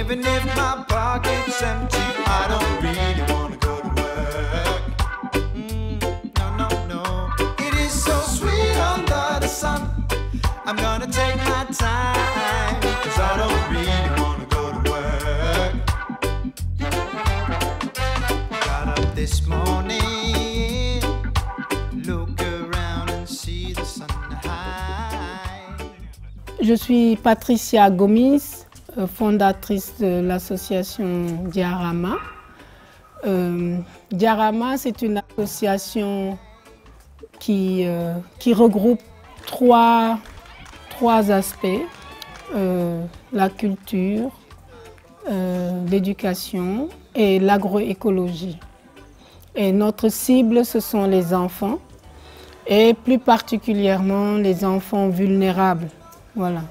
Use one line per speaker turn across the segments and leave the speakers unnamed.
Even if my pocket's empty, I don't really wanna go to work. No, no, no. It is so sweet under the sun. I'm gonna take my time, 'cause I don't really wanna go to work. Got up this morning, look around and see the sun high.
Je suis Patricia Gomis, fondatrice de l'association Diarama. Diarama, c'est une association qui regroupe trois aspects, la culture, l'éducation et l'agroécologie. Et notre cible, ce sont les enfants, et plus particulièrement les enfants vulnérables. Voilà.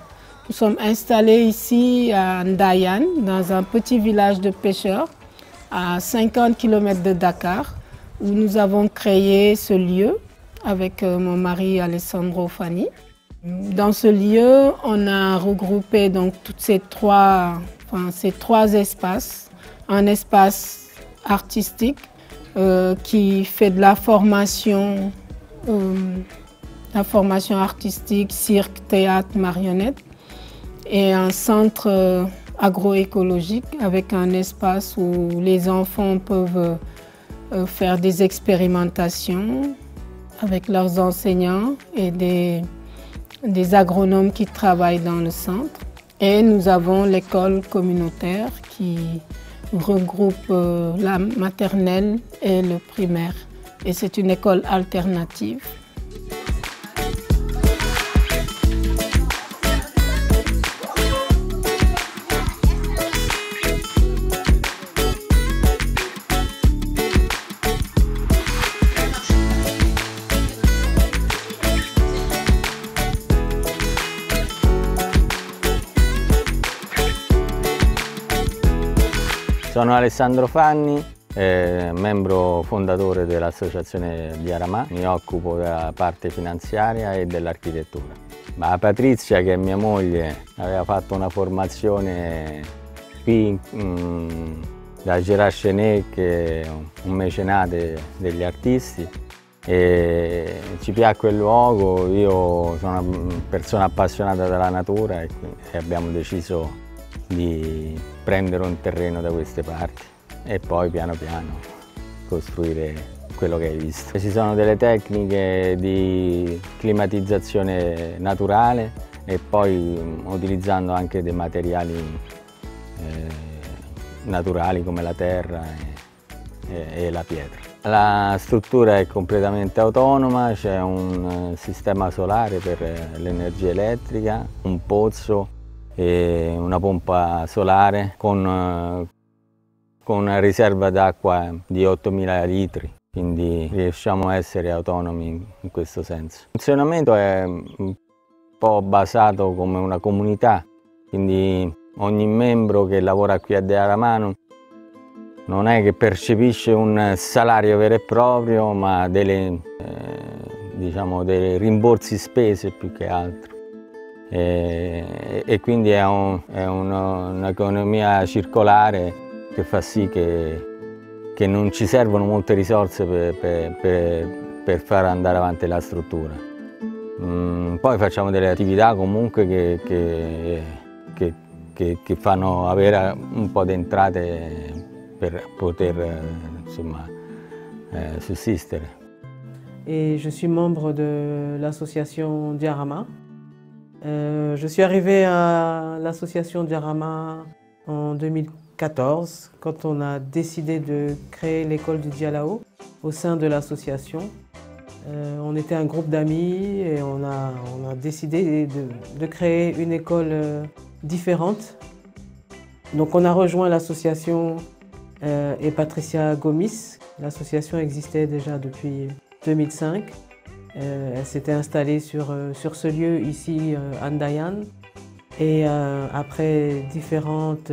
Nous sommes installés ici à Ndayan, dans un petit village de pêcheurs, à 50 km de Dakar, où nous avons créé ce lieu avec mon mari Alessandro Fani. Dans ce lieu, on a regroupé donc toutes ces trois espaces. Un espace artistique qui fait de la formation artistique, cirque, théâtre, marionnette, et un centre agroécologique avec un espace où les enfants peuvent faire des expérimentations avec leurs enseignants et des agronomes qui travaillent dans le centre. Et nous avons l'école communautaire qui regroupe la maternelle et le primaire. Et c'est une école alternative.
Sono Alessandro Fanni, membro fondatore dell'associazione Diarama. Mi occupo della parte finanziaria e dell'architettura. Ma Patrizia, che è mia moglie, aveva fatto una formazione qui da Gérard Chenet, che è un mecenate degli artisti, e ci piacque il luogo. Io sono una persona appassionata della natura e abbiamo deciso di prendere un terreno da queste parti e poi piano piano costruire quello che hai visto. Ci sono delle tecniche di climatizzazione naturale e poi utilizzando anche dei materiali naturali come la terra e la pietra. La struttura è completamente autonoma, c'è un sistema solare per l'energia elettrica, un pozzo e una pompa solare con una riserva d'acqua di 8.000 litri, quindi riusciamo a essere autonomi in questo senso. Il funzionamento è un po' basato come una comunità, quindi ogni membro che lavora qui a Diarama non è che percepisce un salario vero e proprio, ma dei rimborsi spese più che altro. E quindi è un'economia circolare che fa sì che non ci servono molte risorse per far andare avanti la struttura. Poi facciamo delle attività comunque che fanno avere un po' di entrate per poter sussistere.
Et je suis membre de l'association Diarama. Je suis arrivée à l'association Diarama en 2014, quand on a décidé de créer l'école du Dialao au sein de l'association. On était un groupe d'amis et on a décidé de créer une école différente. Donc on a rejoint l'association et Patricia Gomis. L'association existait déjà depuis 2005. Elle s'était installée sur ce lieu ici à Ndayan. Et après différentes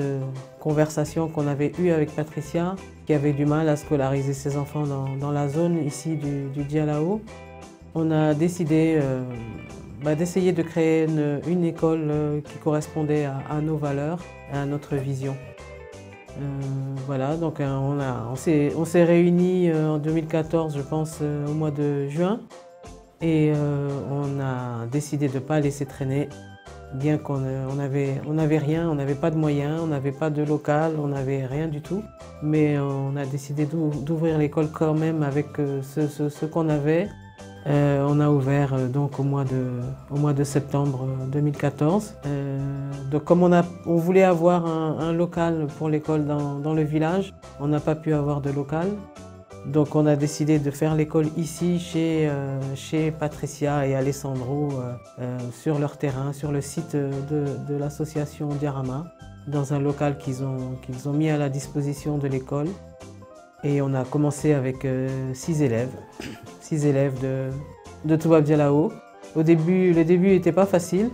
conversations qu'on avait eues avec Patricia, qui avait du mal à scolariser ses enfants dans la zone ici du Dialao, on a décidé d'essayer de créer une école qui correspondait à nos valeurs et à notre vision. Voilà, donc on s'est réunis en 2014, je pense, au mois de juin. Et on a décidé de ne pas laisser traîner, bien qu'on n'avait rien, on n'avait pas de moyens, on n'avait pas de local, on n'avait rien du tout. Mais on a décidé d'ouvrir l'école quand même avec ce qu'on avait. On a ouvert donc au mois de septembre 2014. Donc comme on voulait avoir un local pour l'école dans le village, on n'a pas pu avoir de local. Donc on a décidé de faire l'école ici chez Patricia et Alessandro sur leur terrain, sur le site de l'association Diarama, dans un local qu'ils ont mis à la disposition de l'école. Et on a commencé avec 6 élèves. 6 élèves de Toubab Dialaho. Le début n'était pas facile.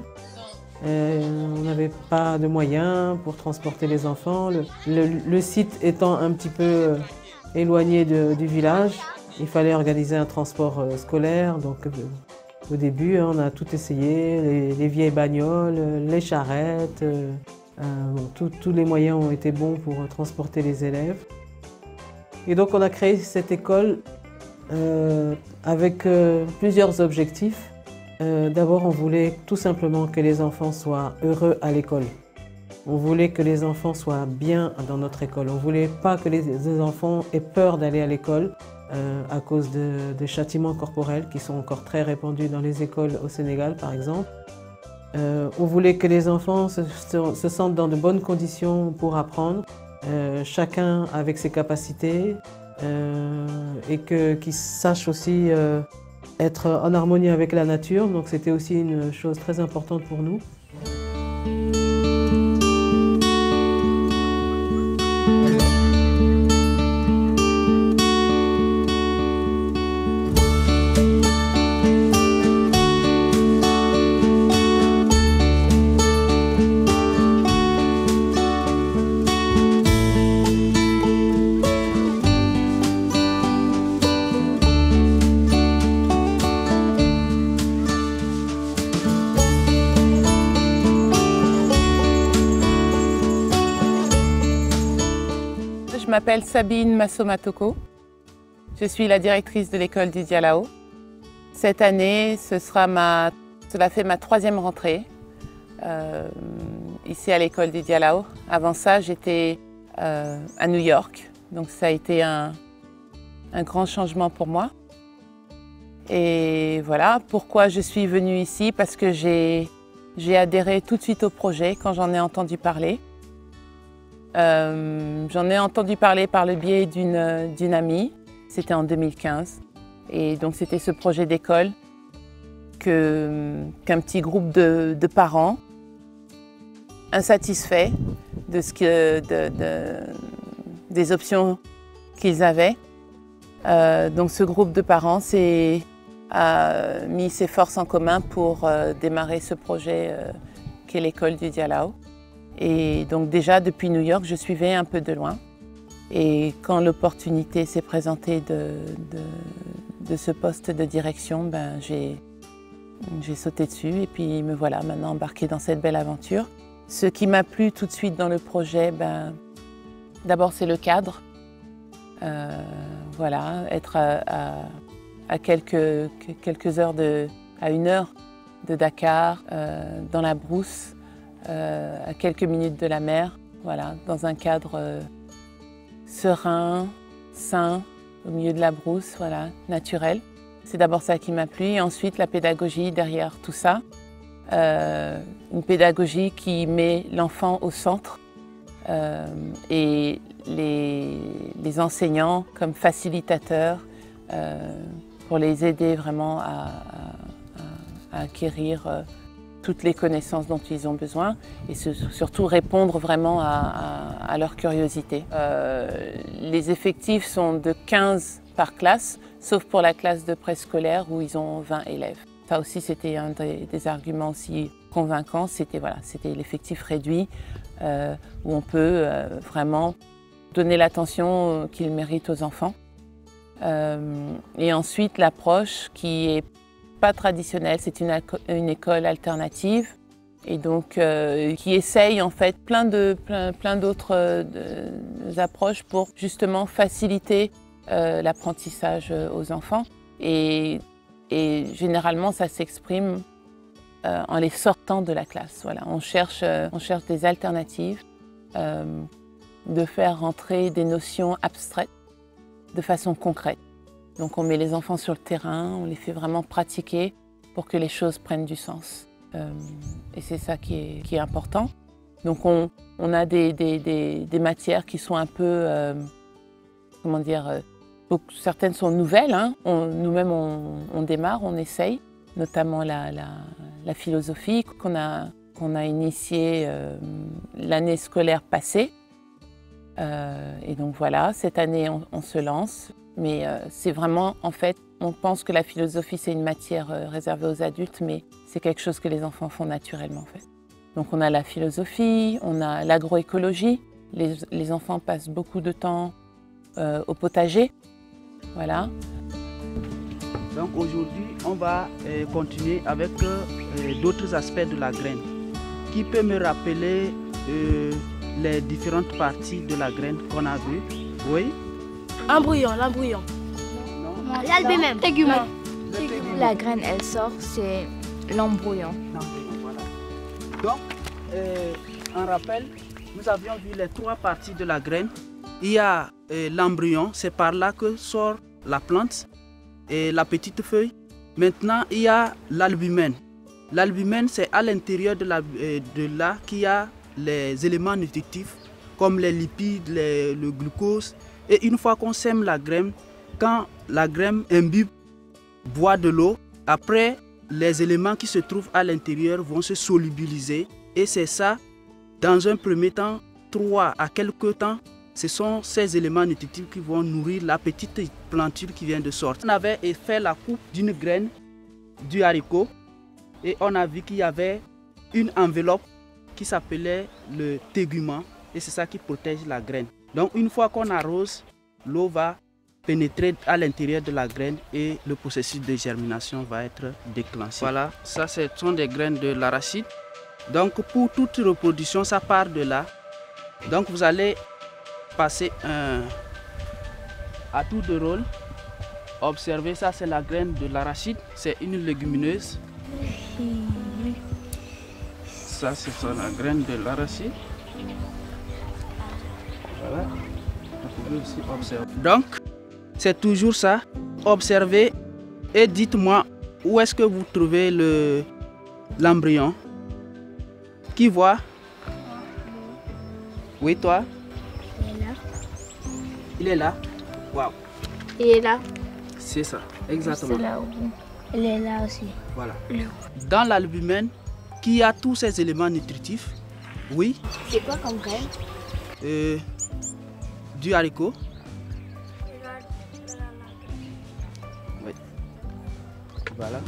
On n'avait pas de moyens pour transporter les enfants. Le site étant un petit peu éloigné du village, il fallait organiser un transport scolaire. Donc au début, on a tout essayé, les vieilles bagnoles, les charrettes. Tous les moyens ont été bons pour transporter les élèves. Et donc on a créé cette école avec plusieurs objectifs. D'abord, on voulait tout simplement que les enfants soient heureux à l'école. On voulait que les enfants soient bien dans notre école. On ne voulait pas que les enfants aient peur d'aller à l'école à cause des châtiments corporels qui sont encore très répandus dans les écoles au Sénégal, par exemple. On voulait que les enfants se sentent dans de bonnes conditions pour apprendre, chacun avec ses capacités, et qu'ils sachent aussi être en harmonie avec la nature. Donc c'était aussi une chose très importante pour nous.
Je m'appelle Sabine Massomatoko. Je suis la directrice de l'école du Dialaho. Cette année, cela fait ma 3e rentrée ici à l'école du Dialaho. Avant ça, j'étais à New York, donc ça a été un grand changement pour moi. Et voilà, pourquoi je suis venue ici, parce que j'ai adhéré tout de suite au projet quand j'en ai entendu parler. J'en ai entendu parler par le biais d'une amie, c'était en 2015. Et donc c'était ce projet d'école qu'un petit groupe de parents, insatisfaits des options qu'ils avaient. Donc ce groupe de parents a mis ses forces en commun pour démarrer ce projet qu'est l'école du Dialaho. Et donc déjà, depuis New York, je suivais un peu de loin. Et quand l'opportunité s'est présentée de ce poste de direction, ben, j'ai sauté dessus et puis me voilà maintenant embarquée dans cette belle aventure. Ce qui m'a plu tout de suite dans le projet, ben, d'abord c'est le cadre. Voilà, être à quelques heures à 1 heure de Dakar, dans la brousse, à quelques minutes de la mer, voilà, dans un cadre serein, sain, au milieu de la brousse, voilà, naturel. C'est d'abord ça qui m'a plu, et ensuite la pédagogie derrière tout ça. Une pédagogie qui met l'enfant au centre et les enseignants comme facilitateurs pour les aider vraiment à acquérir toutes les connaissances dont ils ont besoin et surtout répondre vraiment à leur curiosité. Les effectifs sont de 15 par classe, sauf pour la classe de préscolaire où ils ont 20 élèves. Ça aussi, c'était un des arguments aussi convaincants, c'était l'effectif réduit où on peut vraiment donner l'attention qu'ils méritent aux enfants. Et ensuite, l'approche qui est pas traditionnelle, c'est une école alternative et donc qui essaye en fait plein d'autres approches pour justement faciliter l'apprentissage aux enfants. Et généralement, ça s'exprime en les sortant de la classe. Voilà. On cherche des alternatives, de faire rentrer des notions abstraites de façon concrète. Donc on met les enfants sur le terrain, on les fait vraiment pratiquer pour que les choses prennent du sens. Et c'est ça qui est important. Donc on a des matières qui sont un peu, comment dire, certaines sont nouvelles, hein. Nous-mêmes on démarre, on essaye, notamment la philosophie qu'on a initiée l'année scolaire passée. Et donc voilà, cette année on se lance, mais c'est vraiment, en fait, on pense que la philosophie c'est une matière réservée aux adultes, mais c'est quelque chose que les enfants font naturellement en fait. Donc on a la philosophie, on a l'agroécologie, les enfants passent beaucoup de temps au potager, voilà.
Donc aujourd'hui on va continuer avec d'autres aspects de la graine. Qui peut me rappeler les différentes parties de la graine qu'on a vues? Oui?
L'embryon.
L'albumen.
Tégument.
La graine, elle sort, c'est l'embryon.
Voilà. Donc, en rappel, nous avions vu les trois parties de la graine. Il y a l'embryon, c'est par là que sort la plante et la petite feuille. Maintenant, il y a l'albumen. L'albumen, c'est à l'intérieur de là qu'il y a les éléments nutritifs comme les lipides, le glucose. Et une fois qu'on sème la graine, quand la graine imbibe, boit de l'eau, après les éléments qui se trouvent à l'intérieur vont se solubiliser. Et c'est ça, dans un premier temps, 3 à quelques temps, ce sont ces éléments nutritifs qui vont nourrir la petite planture qui vient de sortir. On avait fait la coupe d'une graine du haricot et on a vu qu'il y avait une enveloppe qui s'appelait le tégument et c'est ça qui protège la graine. Donc une fois qu'on arrose, l'eau va pénétrer à l'intérieur de la graine et le processus de germination va être déclenché. Voilà, ça ce sont des graines de l'arachide. Donc pour toute reproduction, ça part de là. Donc vous allez passer à tour de rôle. Observez, ça c'est la graine de l'arachide, c'est une légumineuse. Ça c'est la graine de l'arachide. Voilà, vous pouvez aussi observer. Donc c'est toujours ça, observez et dites-moi où est-ce que vous trouvez l'embryon. Qui voit? Oui, toi?
Il est là.
Il est là? Waouh!
Il est là.
C'est ça, exactement.
C'est là où il est là aussi.
Voilà. Dans l'albumen, qui a tous ces éléments nutritifs, oui.
C'est quoi comme graine?
Du haricot. Oui. Voilà.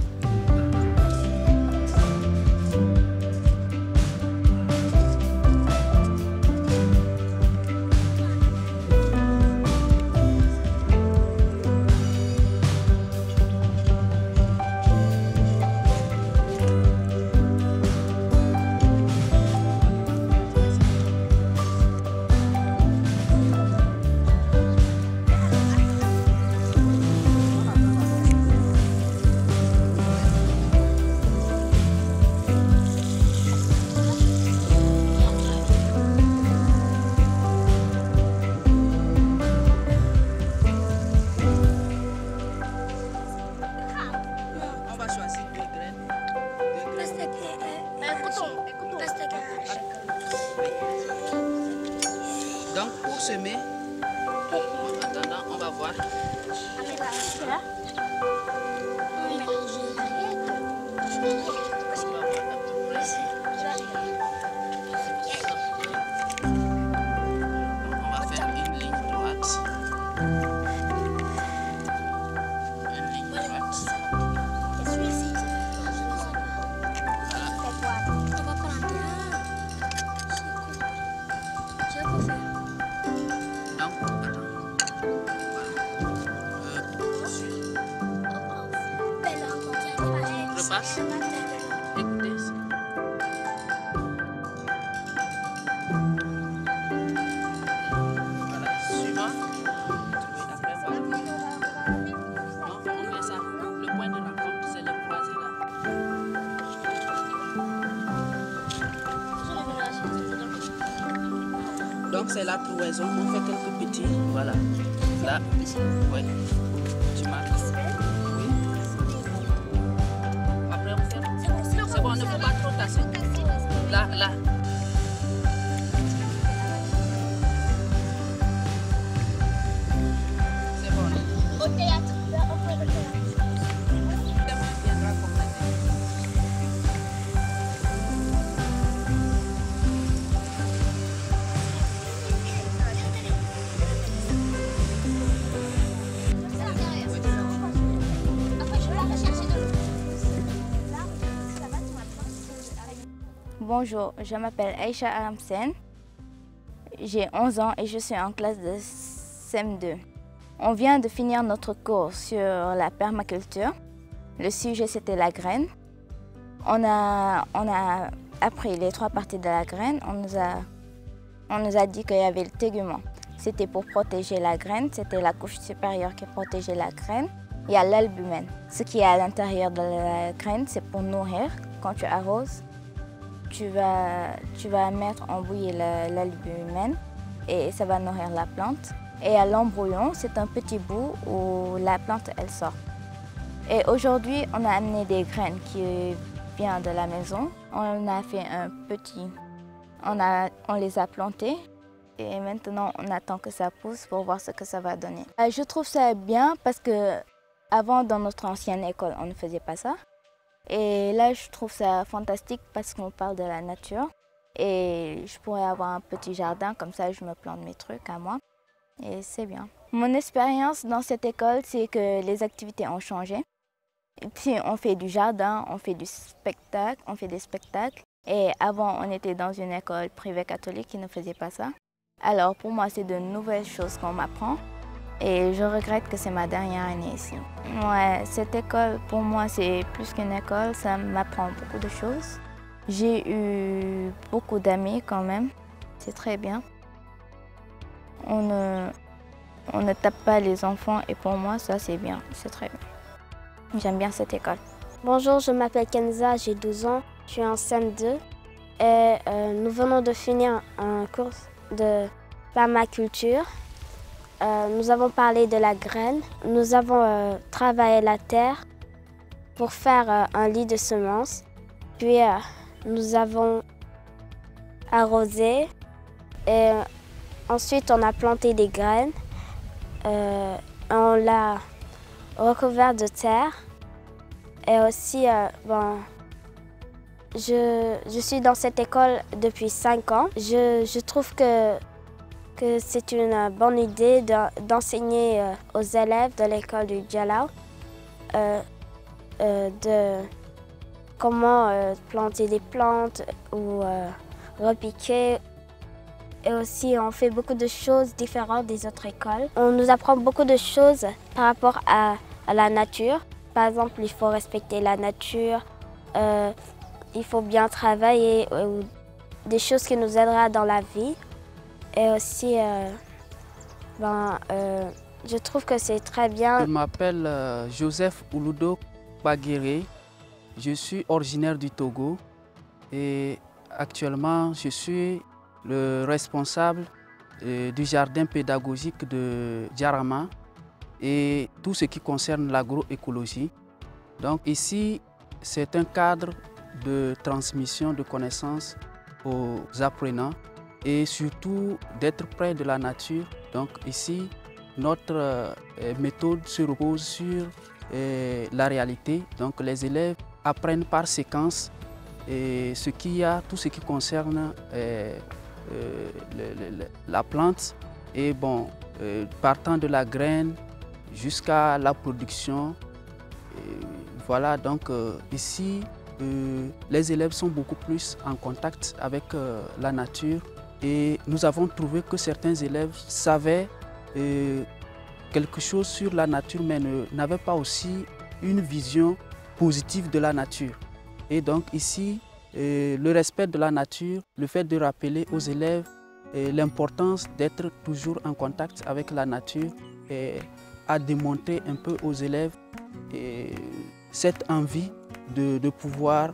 Donc pour semer, en attendant, on va voir.
C'est là?
On va faire une ligne droite. Une ligne droite.
Et celui-ci?
Repasse. Écoutez. Donc c'est la trouaison, on fait quelques petits, voilà. Là, oui. Tu marques. Oui. Après on fait. C'est bon, ne faut pas trop tasser. Là, là. C'est bon.
Au théâtre.
Bonjour, je m'appelle Aïcha Aramsen. J'ai 11 ans et je suis en classe de CM2. On vient de finir notre cours sur la permaculture. Le sujet, c'était la graine. On a appris les 3 parties de la graine. On nous a dit qu'il y avait le tégument. C'était pour protéger la graine. C'était la couche supérieure qui protégeait la graine. Il y a l'albumène. Ce qui est à l'intérieur de la graine, c'est pour nourrir. Quand tu arroses, tu vas mettre en bouillie l'albumène et ça va nourrir la plante. Et à l'embrouillon, c'est un petit bout où la plante elle sort. Et aujourd'hui, on a amené des graines qui viennent de la maison. On a fait un petit, on les a plantées et maintenant on attend que ça pousse pour voir ce que ça va donner. Je trouve ça bien parce que avant, dans notre ancienne école, on ne faisait pas ça. Et là, je trouve ça fantastique parce qu'on parle de la nature. Et je pourrais avoir un petit jardin, comme ça je me plante mes trucs à moi. Et c'est bien. Mon expérience dans cette école, c'est que les activités ont changé. Et puis on fait du jardin, on fait du spectacle, on fait des spectacles. Et avant, on était dans une école privée catholique qui ne faisait pas ça. Alors pour moi, c'est de nouvelles choses qu'on m'apprend. Et je regrette que c'est ma dernière année ici. Ouais, cette école, pour moi, c'est plus qu'une école, ça m'apprend beaucoup de choses. J'ai eu beaucoup d'amis quand même, c'est très bien. On ne tape pas les enfants et pour moi, ça c'est bien, c'est très bien. J'aime bien cette école.
Bonjour, je m'appelle Kenza, j'ai 12 ans, je suis en CM2 et nous venons de finir un cours de permaculture. Nous avons parlé de la graine, nous avons travaillé la terre pour faire un lit de semences. Puis nous avons arrosé et ensuite on a planté des graines. On l'a recouvert de terre et aussi je suis dans cette école depuis 5 ans. Je trouve que c'est une bonne idée d'enseigner aux élèves de l'école du Djalaw de comment planter des plantes ou repiquer. Et aussi, on fait beaucoup de choses différentes des autres écoles. On nous apprend beaucoup de choses par rapport à la nature. Par exemple, il faut respecter la nature, il faut bien travailler, des choses qui nous aidera dans la vie. Et aussi, je trouve que c'est très bien.
Je m'appelle Joseph Ouloudo Baguéré. Je suis originaire du Togo et actuellement, je suis le responsable du jardin pédagogique de Djarama et tout ce qui concerne l'agroécologie. Donc ici, c'est un cadre de transmission de connaissances aux apprenants et surtout d'être près de la nature. Donc ici, notre méthode se repose sur la réalité. Donc les élèves apprennent par séquence tout ce qui concerne la plante et partant de la graine jusqu'à la production. Voilà, donc ici, les élèves sont beaucoup plus en contact avec la nature et nous avons trouvé que certains élèves savaient quelque chose sur la nature mais n'avaient pas aussi une vision positive de la nature. Et donc ici, le respect de la nature, le fait de rappeler aux élèves l'importance d'être toujours en contact avec la nature a démontré un peu aux élèves cette envie de pouvoir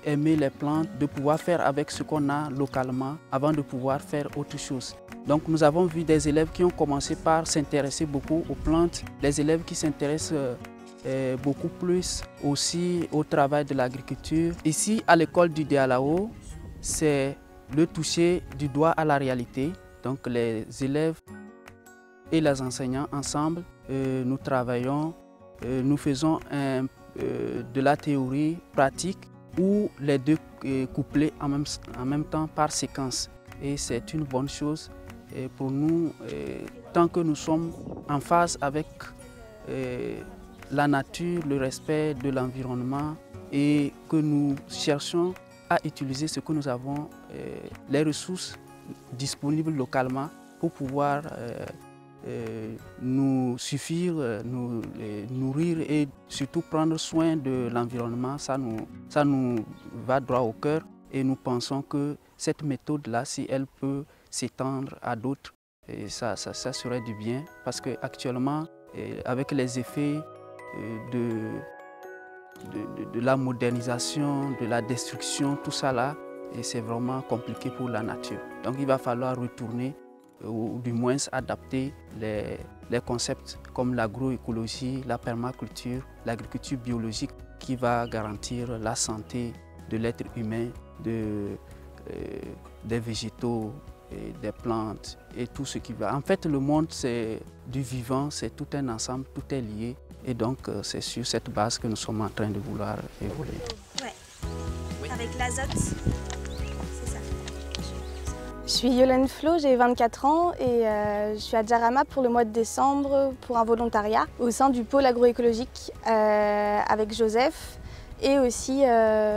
aimer les plantes, de pouvoir faire avec ce qu'on a localement avant de pouvoir faire autre chose. Donc nous avons vu des élèves qui ont commencé par s'intéresser beaucoup aux plantes, des élèves qui s'intéressent beaucoup plus aussi au travail de l'agriculture. Ici à l'école du Dialao, c'est le toucher du doigt à la réalité. Donc les élèves et les enseignants ensemble, nous travaillons, nous faisons de la théorie pratique ou les deux couplés en même temps par séquence. Et c'est une bonne chose pour nous, tant que nous sommes en phase avec la nature, le respect de l'environnement et que nous cherchons à utiliser ce que nous avons, les ressources disponibles localement pour pouvoir nous suffire, nous nourrir et surtout prendre soin de l'environnement. Ça nous va droit au cœur et nous pensons que cette méthode-là, si elle peut s'étendre à d'autres, ça serait du bien parce qu'actuellement, avec les effets de la modernisation, de la destruction, tout ça là, c'est vraiment compliqué pour la nature. Donc il va falloir retourner ou du moins adapter les concepts comme l'agroécologie, la permaculture, l'agriculture biologique qui va garantir la santé de l'être humain, des végétaux, et des plantes et tout ce qui va. En fait, le monde, c'est du vivant, c'est tout un ensemble, tout est lié. Et donc, c'est sur cette base que nous sommes en train de vouloir évoluer.
Ouais. Oui. Avec l'azote, c'est ça.
Je suis Yolène Flo, j'ai 24 ans et je suis à Jarama pour le mois de décembre pour un volontariat au sein du pôle agroécologique avec Joseph et aussi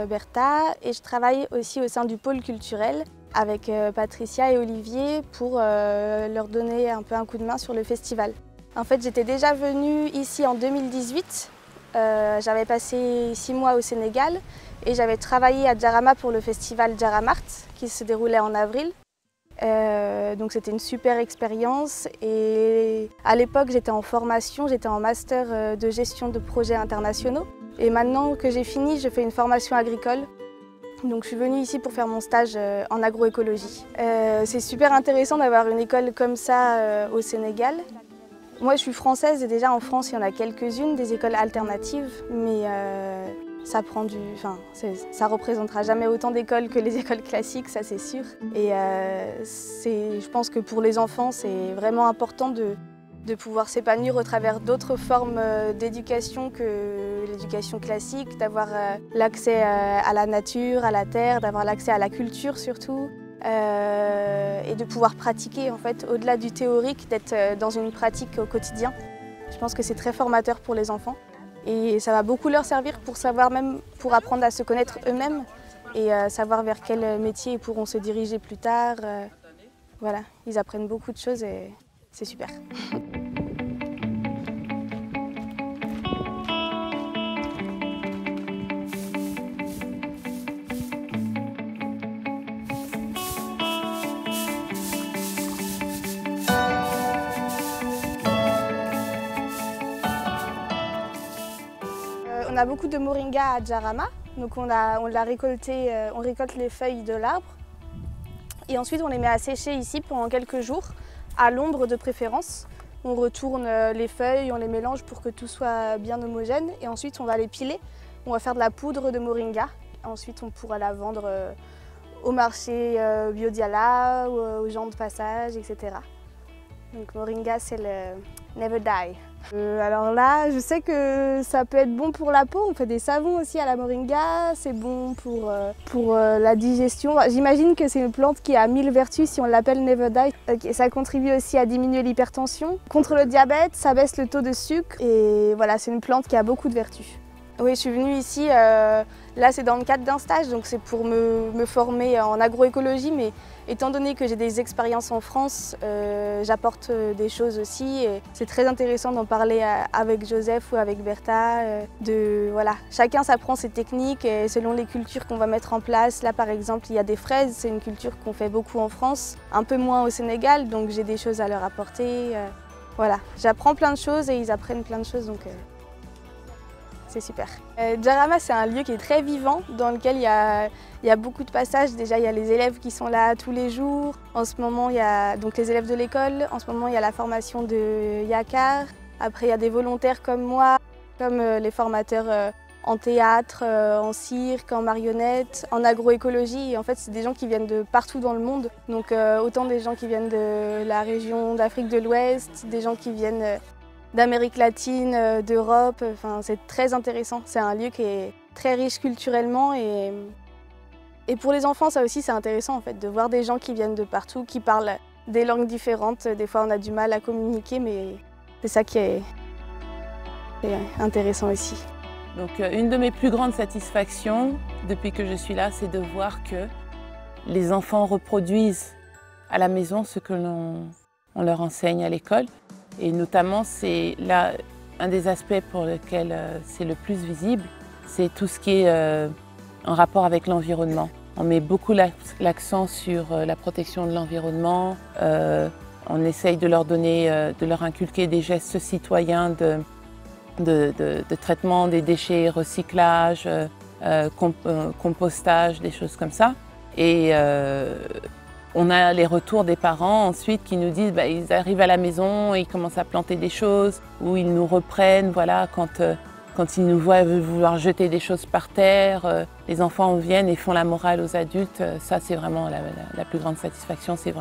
Bertha. Et je travaille aussi au sein du pôle culturel avec Patricia et Olivier pour leur donner un peu un coup de main sur le festival. En fait, j'étais déjà venue ici en 2018. J'avais passé 6 mois au Sénégal et j'avais travaillé à Jarama pour le festival Jaramart qui se déroulait en avril. Donc c'était une super expérience et à l'époque j'étais en formation, j'étais en master de gestion de projets internationaux. Et maintenant que j'ai fini, je fais une formation agricole. Donc je suis venue ici pour faire mon stage en agroécologie. C'est super intéressant d'avoir une école comme ça au Sénégal. Moi je suis française et déjà en France il y en a quelques-unes, des écoles alternatives, mais ça représentera jamais autant d'écoles que les écoles classiques, ça c'est sûr. Et je pense que pour les enfants c'est vraiment important de pouvoir s'épanouir au travers d'autres formes d'éducation que l'éducation classique, d'avoir l'accès à la nature, à la terre, d'avoir l'accès à la culture surtout, et de pouvoir pratiquer en fait, au-delà du théorique, d'être dans une pratique au quotidien. Je pense que c'est très formateur pour les enfants et ça va beaucoup leur servir pour savoir même, pour apprendre à se connaître eux-mêmes et savoir vers quel métier ils pourront se diriger plus tard. Voilà, ils apprennent beaucoup de choses et c'est super. On a beaucoup de moringa à Jarama, donc on l'a récolté, on récolte les feuilles de l'arbre et ensuite on les met à sécher ici pendant quelques jours, à l'ombre de préférence. On retourne les feuilles, on les mélange pour que tout soit bien homogène et ensuite on va les piler. On va faire de la poudre de moringa. Ensuite on pourra la vendre au marché Biodiala ou aux gens de passage, etc. Donc moringa c'est le never die. Alors là, je sais que ça peut être bon pour la peau. On fait des savons aussi à la moringa. C'est bon pour la digestion. J'imagine que c'est une plante qui a 1000 vertus si on l'appelle never die. Ça contribue aussi à diminuer l'hypertension. Contre le diabète, ça baisse le taux de sucre. Et voilà, c'est une plante qui a beaucoup de vertus. Oui, je suis venue ici, là c'est dans le cadre d'un stage, donc c'est pour me former en agroécologie, mais étant donné que j'ai des expériences en France, j'apporte des choses aussi et c'est très intéressant d'en parler avec Joseph ou avec Bertha. Voilà, chacun s'apprend ses techniques et selon les cultures qu'on va mettre en place. Là par exemple, il y a des fraises, c'est une culture qu'on fait beaucoup en France, un peu moins au Sénégal, donc j'ai des choses à leur apporter. Voilà, j'apprends plein de choses et ils apprennent plein de choses, donc c'est super. Djarama, c'est un lieu qui est très vivant, dans lequel il y a beaucoup de passages. Déjà, il y a les élèves qui sont là tous les jours. En ce moment, il y a donc les élèves de l'école. En ce moment, il y a la formation de Yakar. Après, il y a des volontaires comme moi, comme les formateurs en théâtre, en cirque, en marionnette, en agroécologie. Et en fait, c'est des gens qui viennent de partout dans le monde. Donc, autant des gens qui viennent de la région d'Afrique de l'Ouest, des gens qui viennent d'Amérique latine, d'Europe. Enfin, c'est très intéressant. C'est un lieu qui est très riche culturellement et pour les enfants, ça aussi, c'est intéressant en fait, de voir des gens qui viennent de partout, qui parlent des langues différentes. Des fois, on a du mal à communiquer, mais c'est ça qui est intéressant aussi.
Donc, une de mes plus grandes satisfactions depuis que je suis là, c'est de voir que les enfants reproduisent à la maison ce que l'on leur enseigne à l'école. Et notamment, c'est là un des aspects pour lesquels c'est le plus visible, c'est tout ce qui est en rapport avec l'environnement. On met beaucoup l'accent sur la protection de l'environnement. On essaye de leur donner, de leur inculquer des gestes citoyens de traitement des déchets, recyclage, compostage, des choses comme ça. Et on a les retours des parents ensuite qui nous disent ils arrivent à la maison, ils commencent à planter des choses, ou ils nous reprennent, voilà, quand ils nous voient vouloir jeter des choses par terre, les enfants viennent et font la morale aux adultes. Ça, c'est vraiment la plus grande satisfaction. C'est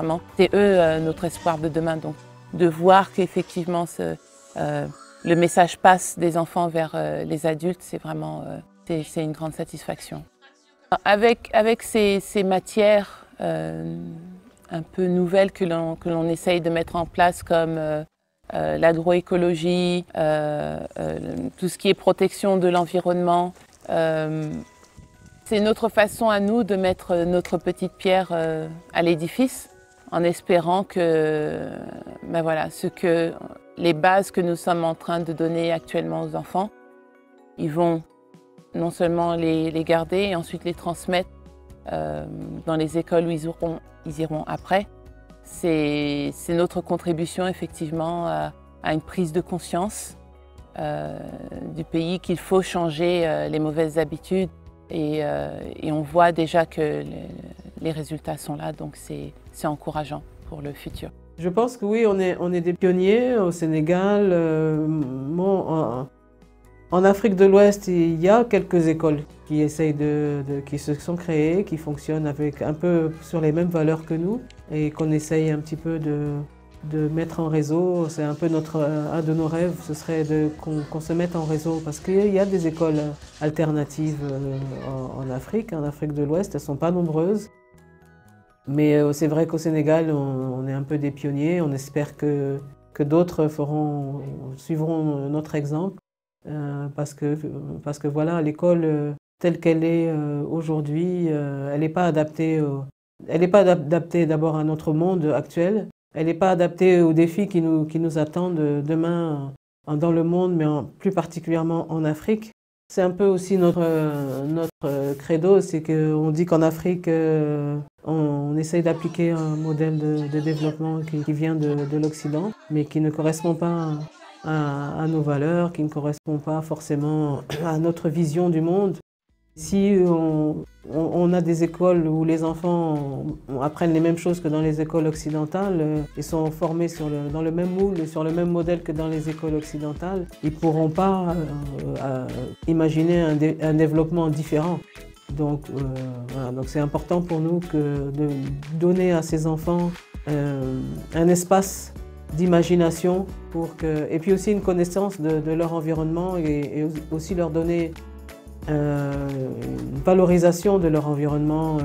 eux notre espoir de demain. Donc, de voir qu'effectivement le message passe des enfants vers les adultes, c'est vraiment c'est une grande satisfaction. Avec ces matières un peu nouvelles que l'on essaye de mettre en place, comme l'agroécologie, tout ce qui est protection de l'environnement. C'est notre façon à nous de mettre notre petite pierre à l'édifice, en espérant que voilà, les bases que nous sommes en train de donner actuellement aux enfants, ils vont non seulement les garder et ensuite les transmettre dans les écoles où ils iront après. C'est notre contribution effectivement à une prise de conscience du pays, qu'il faut changer les mauvaises habitudes et on voit déjà que les résultats sont là, donc c'est encourageant pour le futur.
Je pense que oui, on est des pionniers au Sénégal. En Afrique de l'Ouest, il y a quelques écoles qui essayent qui se sont créées, qui fonctionnent avec un peu sur les mêmes valeurs que nous et qu'on essaye un petit peu de mettre en réseau. C'est un peu un de nos rêves, ce serait qu'on se mette en réseau parce qu'il y a des écoles alternatives en Afrique de l'Ouest. Elles ne sont pas nombreuses. Mais c'est vrai qu'au Sénégal, on est un peu des pionniers. On espère que d'autres suivront notre exemple. Parce que voilà, l'école telle qu'elle est aujourd'hui, elle n'est pas adaptée d'abord à notre monde actuel. Elle n'est pas adaptée aux défis qui nous attendent demain dans le monde, mais plus particulièrement en Afrique. C'est un peu aussi notre credo, c'est qu'on dit qu'en Afrique, on essaye d'appliquer un modèle de développement qui vient de l'Occident, mais qui ne correspond pas à nos valeurs, qui ne correspond pas forcément à notre vision du monde. Si on a des écoles où les enfants apprennent les mêmes choses que dans les écoles occidentales, ils sont formés dans le même moule et sur le même modèle que dans les écoles occidentales, ils ne pourront pas imaginer un développement différent. Donc voilà, donc c'est important pour nous de donner à ces enfants un espace d'imagination et puis aussi une connaissance de leur environnement et aussi leur donner une valorisation de leur environnement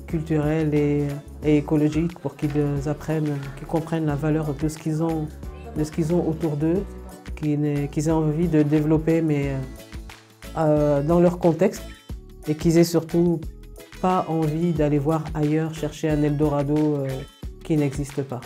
culturel et écologique pour qu'ils comprennent la valeur de ce qu'ils ont autour d'eux, qu'ils aient envie de développer mais dans leur contexte et qu'ils aient surtout pas envie d'aller voir ailleurs chercher un Eldorado qui n'existe pas.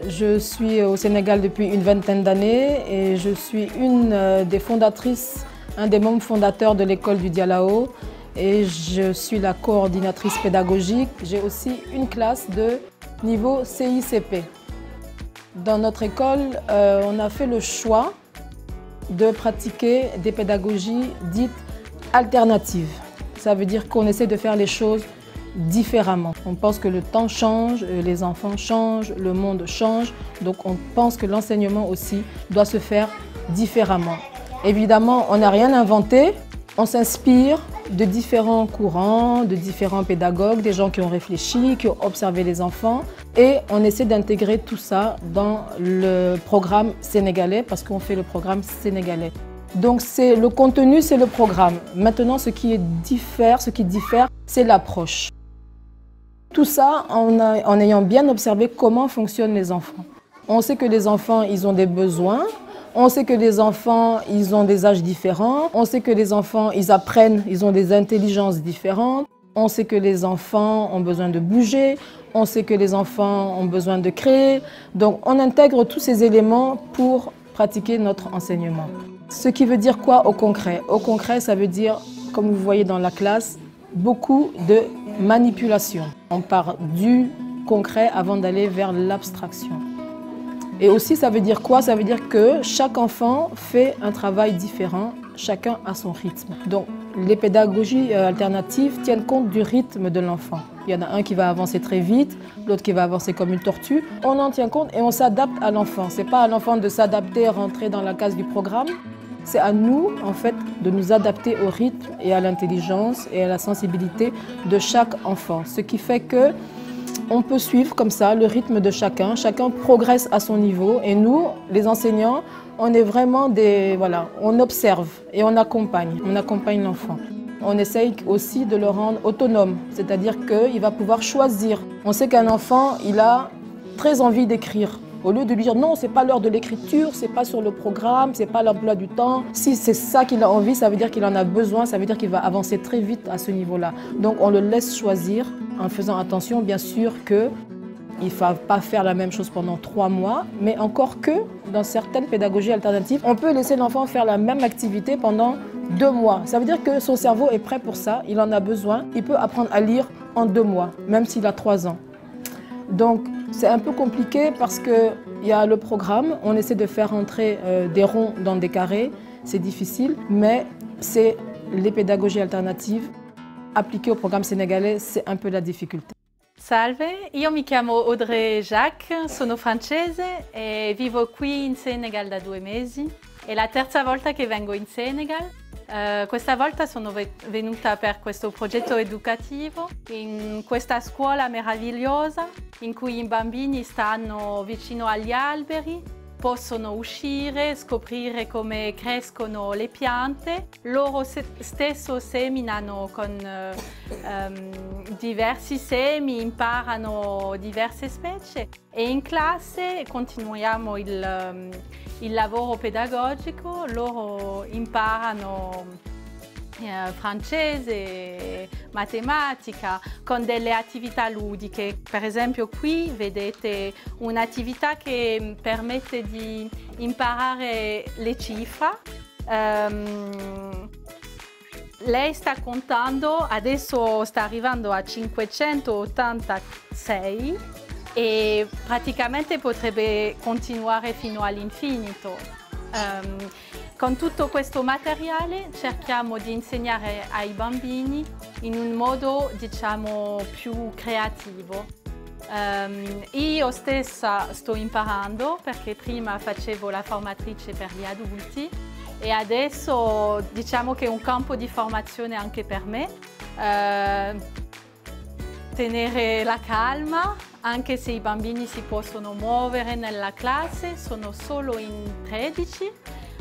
Je suis au Sénégal depuis une vingtaine d'années et je suis une des fondatrices, un des membres fondateurs de l'école du Dialao et je suis la coordinatrice pédagogique. J'ai aussi une classe de niveau CICP. Dans notre école, on a fait le choix de pratiquer des pédagogies dites alternatives. Ça veut dire qu'on essaie de faire les choses différemment. On pense que le temps change, les enfants changent, le monde change, donc on pense que l'enseignement aussi doit se faire différemment. Évidemment, on n'a rien inventé, on s'inspire de différents courants, de différents pédagogues, des gens qui ont réfléchi, qui ont observé les enfants et on essaie d'intégrer tout ça dans le programme sénégalais parce qu'on fait le programme sénégalais. Donc le contenu, c'est le programme. Maintenant, ce qui diffère, c'est l'approche. Tout ça en ayant bien observé comment fonctionnent les enfants. On sait que les enfants, ils ont des besoins. On sait que les enfants, ils ont des âges différents. On sait que les enfants, ils apprennent, ils ont des intelligences différentes. On sait que les enfants ont besoin de bouger. On sait que les enfants ont besoin de créer. Donc, on intègre tous ces éléments pour pratiquer notre enseignement. Ce qui veut dire quoi au concret? Au concret, ça veut dire, comme vous voyez dans la classe, beaucoup de manipulation. On part du concret avant d'aller vers l'abstraction. Et aussi, ça veut dire quoi? Ça veut dire que chaque enfant fait un travail différent, chacun a son rythme. Donc, les pédagogies alternatives tiennent compte du rythme de l'enfant. Il y en a un qui va avancer très vite, l'autre qui va avancer comme une tortue. On en tient compte et on s'adapte à l'enfant. Ce n'est pas à l'enfant de s'adapter, rentrer dans la case du programme. C'est à nous, en fait, de nous adapter au rythme et à l'intelligence et à la sensibilité de chaque enfant. Ce qui fait que on peut suivre comme ça le rythme de chacun. Chacun progresse à son niveau. Et nous, les enseignants, on est vraiment on observe et on accompagne l'enfant. On essaye aussi de le rendre autonome, c'est-à-dire qu'il va pouvoir choisir. On sait qu'un enfant, il a très envie d'écrire. Au lieu de lui dire non, c'est pas l'heure de l'écriture, c'est pas sur le programme, c'est pas l'emploi du temps. Si c'est ça qu'il a envie, ça veut dire qu'il en a besoin, ça veut dire qu'il va avancer très vite à ce niveau-là. Donc on le laisse choisir en faisant attention, bien sûr, qu'il ne va pas faire la même chose pendant 3 mois, mais encore que dans certaines pédagogies alternatives, on peut laisser l'enfant faire la même activité pendant 2 mois. Ça veut dire que son cerveau est prêt pour ça, il en a besoin, il peut apprendre à lire en 2 mois, même s'il a 3 ans. Donc, c'est un peu compliqué parce qu'il y a le programme, on essaie de faire entrer des ronds dans des carrés, c'est difficile, mais c'est les pédagogies alternatives appliquées au programme sénégalais, c'est un peu la difficulté.
Salve, io mi chiamo Audrey Jacques, sono francese e vivo qui in Senegal da 2 mesi. È la terza volta che vengo in Senegal. Questa volta sono venuta per questo progetto educativo in questa scuola meravigliosa in cui i bambini stanno vicino agli alberi, possono uscire, scoprire come crescono le piante, loro stesso seminano con diversi semi, imparano diverse specie e in classe continuiamo il lavoro pedagogico, loro imparano francese, matematica, con delle attività ludiche. Per esempio qui vedete un'attività che permette di imparare le cifre. Lei sta contando, adesso sta arrivando a 586 e praticamente potrebbe continuare fino all'infinito. Con tutto questo materiale cerchiamo di insegnare ai bambini in un modo, diciamo, più creativo. Io stessa sto imparando perché prima facevo la formatrice per gli adulti e adesso diciamo che è un campo di formazione anche per me. Tenere la calma, anche se i bambini si possono muovere nella classe, sono solo in 13,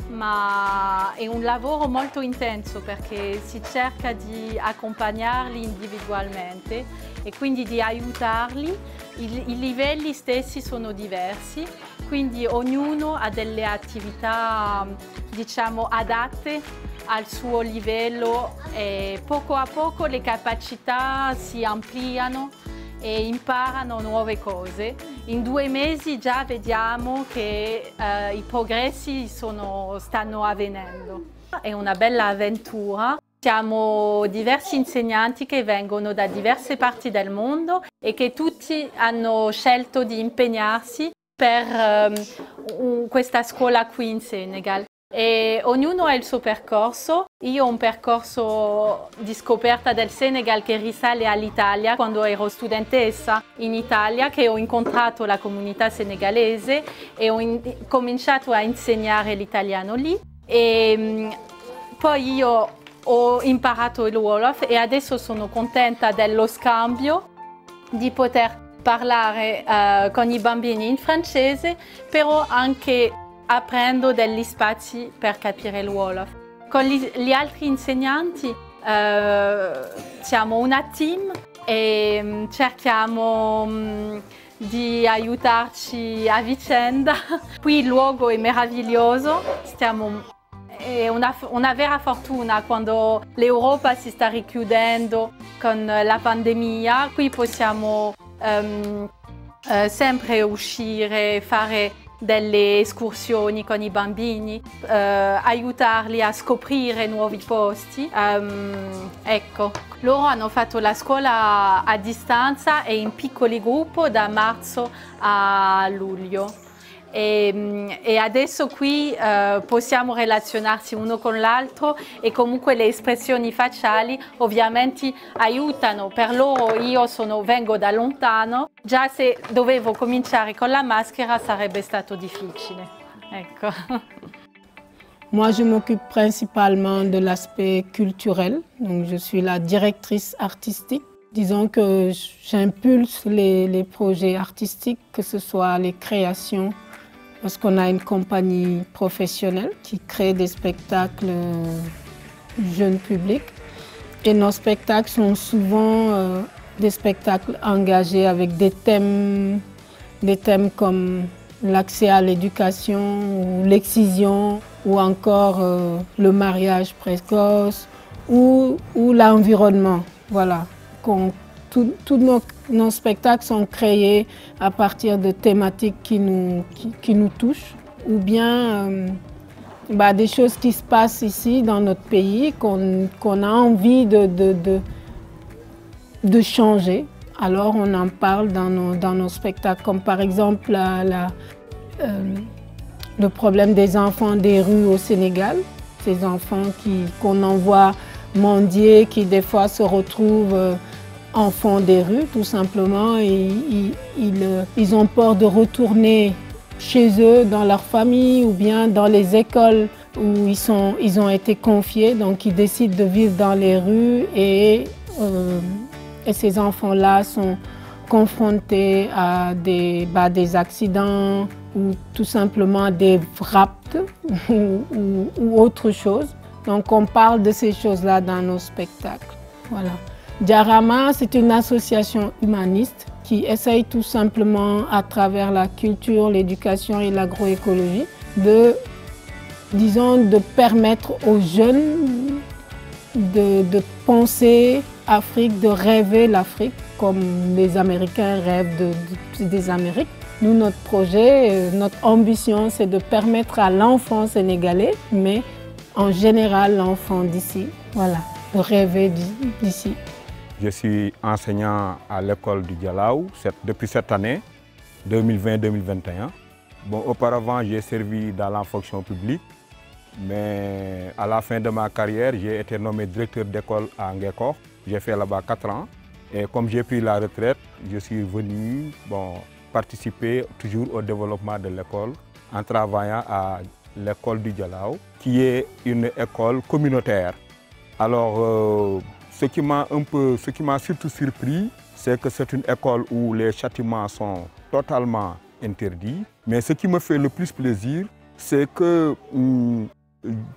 ma è un lavoro molto intenso perché si cerca di accompagnarli individualmente e quindi di aiutarli. I livelli stessi sono diversi, quindi ognuno ha delle attività, diciamo, adatte al suo livello e poco a poco le capacità si ampliano e imparano nuove cose. In 2 mesi già vediamo che i progressi stanno avvenendo. È una bella avventura. Siamo diversi insegnanti che vengono da diverse parti del mondo e che tutti hanno scelto di impegnarsi per questa scuola qui in Senegal. E ognuno ha il suo percorso. Io ho un percorso di scoperta del Senegal che risale all'Italia, quando ero studentessa in Italia, che ho incontrato la comunità senegalese e ho cominciato a insegnare l'italiano lì. E poi io ho imparato il Wolof e adesso sono contenta dello scambio, di poter parlare con i bambini in francese, però anche aprendo degli spazi per capire il Wolof. Con gli altri insegnanti siamo una team e cerchiamo di aiutarci a vicenda. Qui il luogo è meraviglioso, è una vera fortuna quando l'Europa si sta richiudendo con la pandemia. Qui possiamo sempre uscire, fare delle escursioni con i bambini, aiutarli a scoprire nuovi posti. Ecco, loro hanno fatto la scuola a distanza e in piccoli gruppi da marzo a luglio. E adesso qui possiamo relazionarsi uno con l'altro e comunque le espressioni facciali ovviamente aiutano. Per loro io vengo da lontano, già se dovevo cominciare con la maschera sarebbe stato difficile. Ecco.
Moi, je m'occupe principalement de l'aspect culturel, donc je suis la directrice artistique. Disons que j'impulse les projets artistiques, que ce soit les créations, parce qu'on a une compagnie professionnelle qui crée des spectacles jeune public. Et nos spectacles sont souvent des spectacles engagés avec des thèmes comme l'accès à l'éducation ou l'excision ou encore le mariage précoce ou l'environnement. Voilà. Tous nos spectacles sont créés à partir de thématiques qui nous touchent ou bien des choses qui se passent ici dans notre pays qu'on a envie de changer. Alors on en parle dans nos spectacles, comme par exemple le problème des enfants des rues au Sénégal, ces enfants qu'on envoie mendier, qui des fois se retrouvent enfants des rues tout simplement, et ils ont peur de retourner chez eux, dans leur famille ou bien dans les écoles où ils ont été confiés, donc ils décident de vivre dans les rues et ces enfants-là sont confrontés à des accidents ou tout simplement des rapts ou autre chose. Donc on parle de ces choses-là dans nos spectacles. Voilà. Diarama, c'est une association humaniste qui essaye tout simplement, à travers la culture, l'éducation et l'agroécologie, de permettre aux jeunes de penser Afrique, de rêver l'Afrique comme les Américains rêvent des Amériques. Nous, notre projet, notre ambition, c'est de permettre à l'enfant sénégalais, mais en général l'enfant d'ici, voilà, de rêver d'ici.
Je suis enseignant à l'école du Dialaw depuis cette année, 2020-2021. Bon, auparavant, j'ai servi dans la fonction publique, mais à la fin de ma carrière, j'ai été nommé directeur d'école à Ngekor. J'ai fait là-bas 4 ans. Et comme j'ai pris la retraite, je suis venu participer toujours au développement de l'école en travaillant à l'école du Dialaw, qui est une école communautaire. Alors, ce qui m'a surtout surpris, c'est que c'est une école où les châtiments sont totalement interdits. Mais ce qui me fait le plus plaisir, c'est que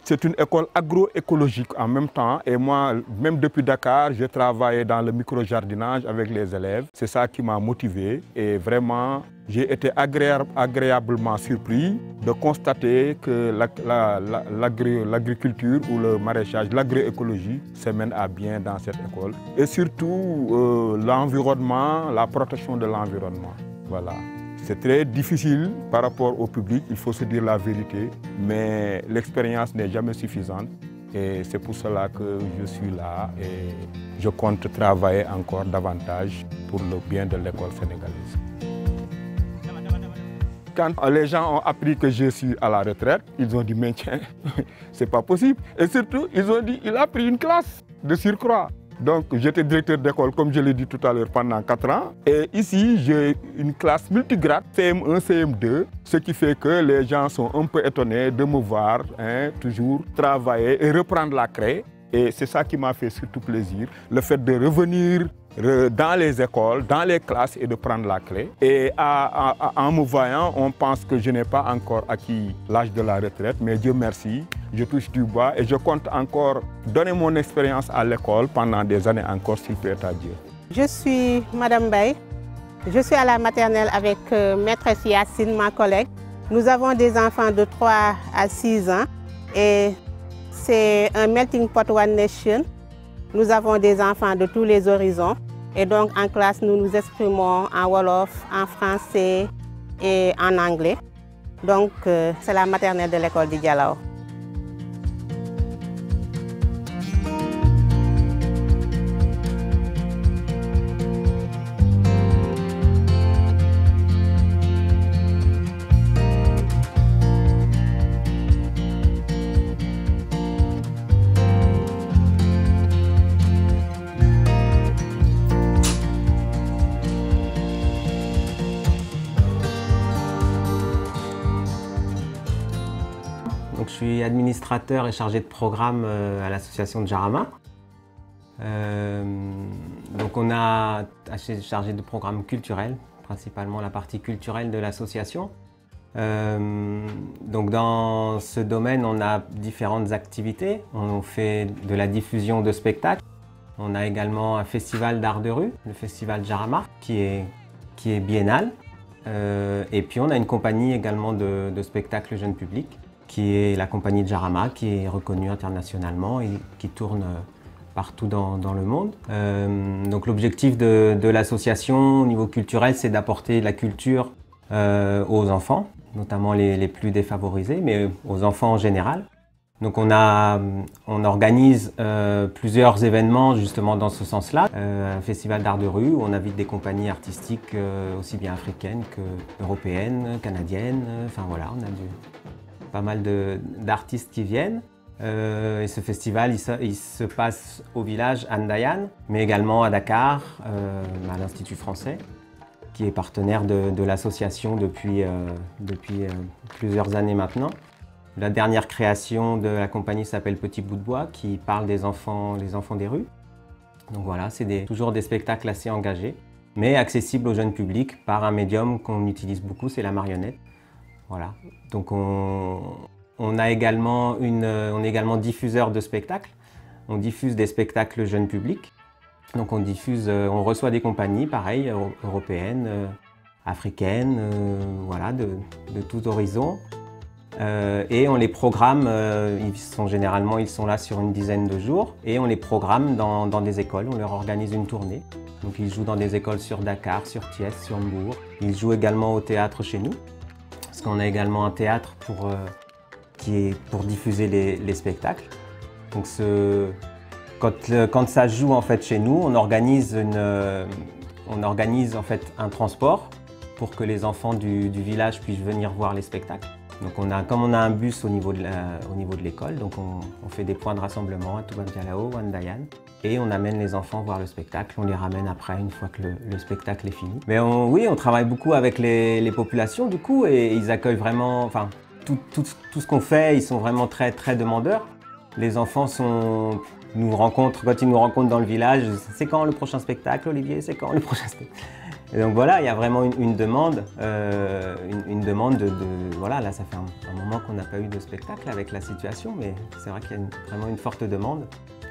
C'est une école agroécologique en même temps. Et moi, même depuis Dakar, je travaillais dans le micro-jardinage avec les élèves. C'est ça qui m'a motivé. Et vraiment, j'ai été agréablement surpris de constater que l'agriculture ou le maraîchage, l'agroécologie se mène à bien dans cette école. Et surtout, l'environnement, la protection de l'environnement. Voilà. C'est très difficile par rapport au public, il faut se dire la vérité, mais l'expérience n'est jamais suffisante et c'est pour cela que je suis là et je compte travailler encore davantage pour le bien de l'école sénégalaise. Quand les gens ont appris que je suis à la retraite, ils ont dit mais tiens, c'est pas possible. Et surtout, ils ont dit il a pris une classe de surcroît. Donc j'étais directeur d'école, comme je l'ai dit tout à l'heure, pendant 4 ans. Et ici, j'ai une classe multigrade, CM1, CM2, ce qui fait que les gens sont un peu étonnés de me voir toujours travailler et reprendre la craie. Et c'est ça qui m'a fait surtout plaisir, le fait de revenir dans les écoles, dans les classes et de prendre la clé. Et en me voyant, on pense que je n'ai pas encore acquis l'âge de la retraite, mais Dieu merci, je touche du bois et je compte encore donner mon expérience à l'école pendant des années encore, s'il plaît à Dieu.
Je suis Madame Baye. Je suis à la maternelle avec maîtresse Yacine, ma collègue. Nous avons des enfants de 3 à 6 ans et c'est un melting pot One Nation. Nous avons des enfants de tous les horizons. Et donc en classe, nous nous exprimons en Wolof, en français et en anglais. Donc c'est la maternelle de l'école du Dialaw.
Donc, je suis administrateur et chargé de programme à l'association Jarama. Donc on a chargé de programme culturel, principalement la partie culturelle de l'association. Donc dans ce domaine, on a différentes activités. On fait de la diffusion de spectacles. On a également un festival d'art de rue, le festival Jarama, qui est biennal. Et puis on a une compagnie également de spectacles jeune public, qui est la compagnie de Jarama, qui est reconnue internationalement et qui tourne partout dans le monde. Donc l'objectif de l'association au niveau culturel, c'est d'apporter de la culture aux enfants, notamment les plus défavorisés, mais aux enfants en général. Donc on organise plusieurs événements justement dans ce sens-là. Un festival d'art de rue où on invite des compagnies artistiques aussi bien africaines qu'européennes, canadiennes. Enfin voilà, on a pas mal d'artistes qui viennent. Et ce festival, il se passe au village Andayan, mais également à Dakar, à l'Institut français, qui est partenaire de l'association depuis plusieurs années maintenant. La dernière création de la compagnie s'appelle Petit Bout de Bois, qui parle des enfants des rues. Donc voilà, c'est toujours des spectacles assez engagés, mais accessibles au jeune public par un médium qu'on utilise beaucoup, c'est la marionnette. Voilà. Donc on est également diffuseur de spectacles. On diffuse des spectacles jeune public. Donc on reçoit des compagnies, pareil, européennes, africaines, voilà, de tout horizon. Et on les programme, ils sont là sur une dizaine de jours, et on les programme dans des écoles, on leur organise une tournée. Donc ils jouent dans des écoles sur Dakar, sur Thiès, sur Mbour. Ils jouent également au théâtre chez nous, parce qu'on a également un théâtre qui est pour diffuser les spectacles. Donc quand ça joue en fait chez nous, on organise en fait un transport pour que les enfants du village puissent venir voir les spectacles. Donc comme on a un bus au niveau de l'école, donc on fait des points de rassemblement à Toubab Dialaw, Andayan, et on amène les enfants voir le spectacle. On les ramène après, une fois que le spectacle est fini. Mais oui, on travaille beaucoup avec les populations du coup, et ils accueillent vraiment, enfin, tout ce qu'on fait, ils sont vraiment très, très demandeurs. Les enfants quand ils nous rencontrent dans le village, c'est quand le prochain spectacle, Olivier, c'est quand le prochain spectacle? Et donc voilà, il y a vraiment une demande, voilà, là ça fait un moment qu'on n'a pas eu de spectacle avec la situation, mais c'est vrai qu'il y a vraiment une forte demande.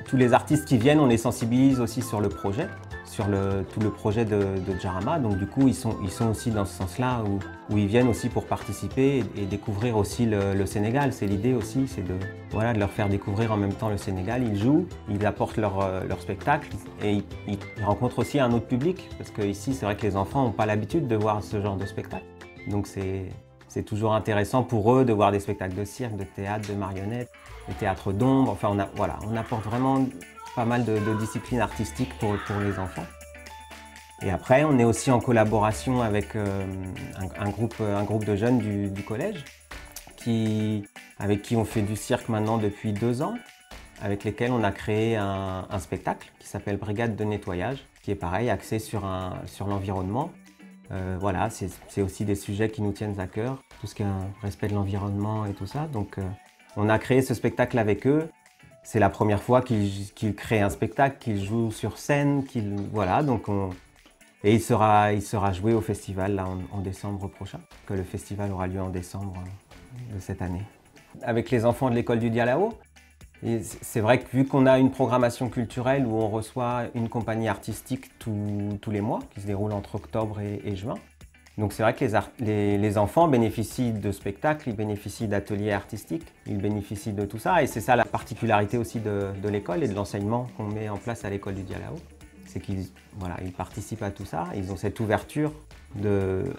Tous les artistes qui viennent, on les sensibilise aussi sur le projet, sur tout le projet de Jarama. Donc du coup, ils sont aussi dans ce sens-là, où ils viennent aussi pour participer et découvrir aussi le Sénégal. C'est l'idée aussi, c'est de leur faire découvrir en même temps le Sénégal. Ils jouent, ils apportent leur spectacle et ils rencontrent aussi un autre public. Parce qu'ici, c'est vrai que les enfants n'ont pas l'habitude de voir ce genre de spectacle. Donc c'est toujours intéressant pour eux de voir des spectacles de cirque, de théâtre, de marionnettes, de théâtre d'ombre. Enfin, on apporte vraiment pas mal de disciplines artistiques pour les enfants. Et après, on est aussi en collaboration avec un groupe de jeunes du collège avec qui on fait du cirque maintenant depuis 2 ans, avec lesquels on a créé un spectacle qui s'appelle Brigade de nettoyage, qui est pareil, axé sur l'environnement. Voilà, c'est aussi des sujets qui nous tiennent à cœur, tout ce qui est un respect de l'environnement et tout ça. Donc on a créé ce spectacle avec eux. C'est la première fois qu'ils créent un spectacle, qu'ils jouent sur scène, voilà, donc et il sera joué au festival là, en décembre prochain, que le festival aura lieu en décembre de cette année. Avec les enfants de l'école du Dialao, c'est vrai que vu qu'on a une programmation culturelle où on reçoit une compagnie artistique tous les mois, qui se déroule entre octobre et juin, donc c'est vrai que les enfants bénéficient de spectacles, ils bénéficient d'ateliers artistiques, ils bénéficient de tout ça. Et c'est ça la particularité aussi de l'école et de l'enseignement qu'on met en place à l'école du Dialao. C'est qu'ils participent à tout ça, ils ont cette ouverture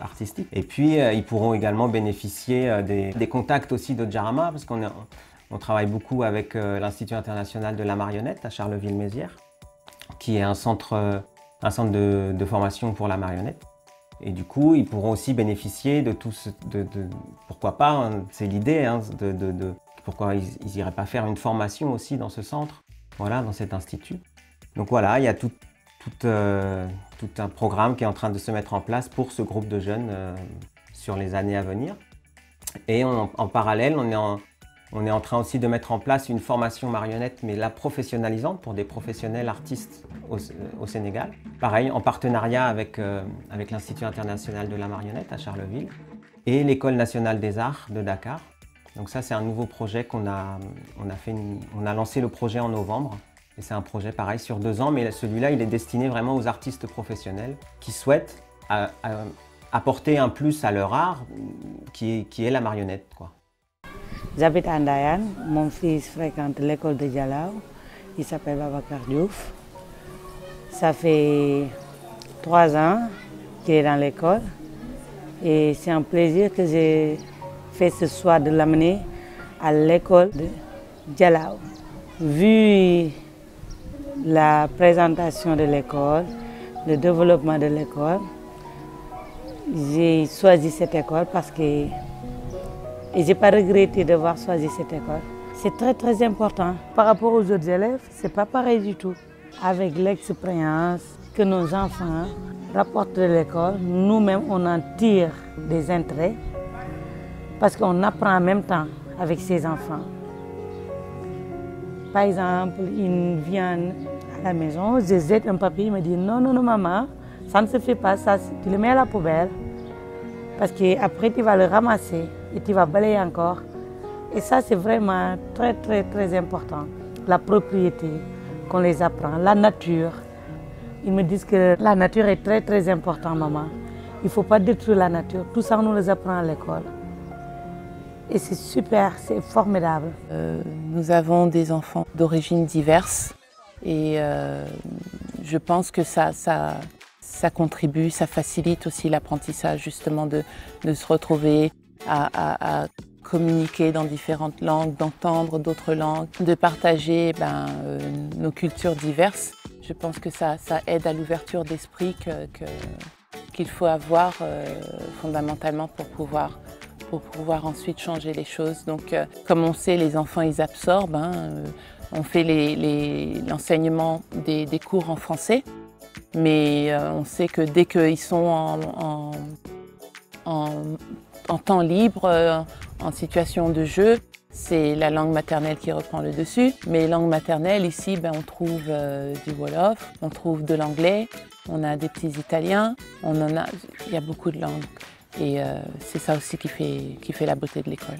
artistique. Et puis ils pourront également bénéficier des contacts aussi de Jarama, parce qu'on travaille beaucoup avec l'Institut international de la marionnette à Charleville-Mézières, qui est un centre de formation pour la marionnette. Et du coup, ils pourront aussi bénéficier de tout ce... pourquoi pas, hein, c'est l'idée, hein, pourquoi ils n'iraient pas faire une formation aussi dans ce centre, voilà, dans cet institut. Donc voilà, il y a tout un programme qui est en train de se mettre en place pour ce groupe de jeunes sur les années à venir. Et en parallèle, on est en train aussi de mettre en place une formation marionnette, mais la professionnalisante pour des professionnels artistes au Sénégal. Pareil, en partenariat avec l'Institut international de la marionnette à Charleville et l'École nationale des arts de Dakar. Donc ça, c'est un nouveau projet on a lancé le projet en novembre. Et c'est un projet pareil sur 2 ans, mais celui-là, il est destiné vraiment aux artistes professionnels qui souhaitent apporter un plus à leur art, qui est la marionnette, quoi.
J'habite à Ndayan, mon fils fréquente l'école de Dialao, il s'appelle Babacar Diouf. Ça fait 3 ans qu'il est dans l'école et c'est un plaisir que j'ai fait ce soir de l'amener à l'école de Dialao. Vu la présentation de l'école, le développement de l'école, j'ai choisi cette école parce que et je n'ai pas regretté d'avoir choisi cette école. C'est très très important. Par rapport aux autres élèves, ce n'est pas pareil du tout. Avec l'expérience que nos enfants rapportent de l'école, nous-mêmes on en tire des intérêts parce qu'on apprend en même temps avec ces enfants. Par exemple, ils viennent à la maison, je jette un papier, ils me disent non, non, non maman, ça ne se fait pas, ça, tu le mets à la poubelle. Parce qu'après tu vas le ramasser et tu vas balayer encore. Et ça c'est vraiment très très très important. La propriété qu'on les apprend, la nature. Ils me disent que la nature est très très importante maman. Il ne faut pas détruire la nature. Tout ça on nous les apprend à l'école. Et c'est super, c'est formidable.
Nous avons des enfants d'origines diverses et je pense que ça contribue, ça facilite aussi l'apprentissage justement de se retrouver à communiquer dans différentes langues, d'entendre d'autres langues, de partager nos cultures diverses. Je pense que ça aide à l'ouverture d'esprit qu'il faut avoir fondamentalement pour pouvoir ensuite changer les choses. Donc comme on sait, les enfants ils absorbent, on fait l'enseignement des cours en français. Mais on sait que dès qu'ils sont en temps libre, en situation de jeu, c'est la langue maternelle qui reprend le dessus. Mais langue maternelle, ici, on trouve du Wolof, on trouve de l'anglais, on a des petits italiens, il y a beaucoup de langues. Et c'est ça aussi qui fait la beauté de l'école.